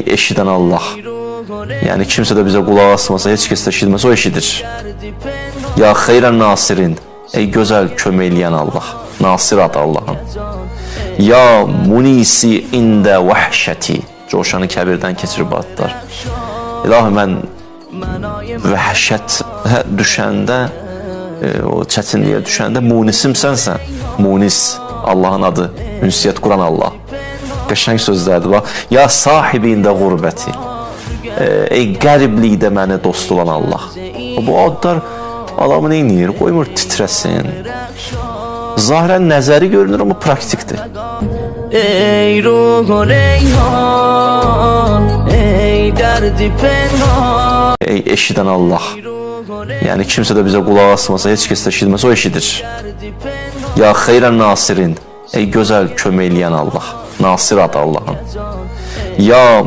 Ey eşidən Allah. Yəni kimsə də bizə qulaq asmasa, heç kəs də eşitməsə, o eşidir. Ya xeyrən nasirin. Ey gözəl kömək eləyən Allah. Nasir adı Allahın. Ya munisi ində vəhşəti. Coşanı kəbirdən keçirib atlar. İlahi, mən vəhşət düşəndə, o çətinliyə düşəndə munisim sənsən. Munis, Allahın adı, ünsiyyət quran Allah. Qəşəng sözlərdir. Ya sahibində qurbəti. Ey qəriblikdə məni dost olan Allah. Bu adlar adamı neynir? Qoymur titrəsin. Zahirən nəzəri görünür, amma praktikdir. Ey ruhu reyhan, ey dərdi penhan. Ey eşidən Allah. Yəni kimsə də bizə qulaq asmasa, heç kəs də eşitməsə, o eşidir. Ya xeyrən nasirin. Ey gözəl kömək eləyən Allah. Nasir adı Allahın. Ya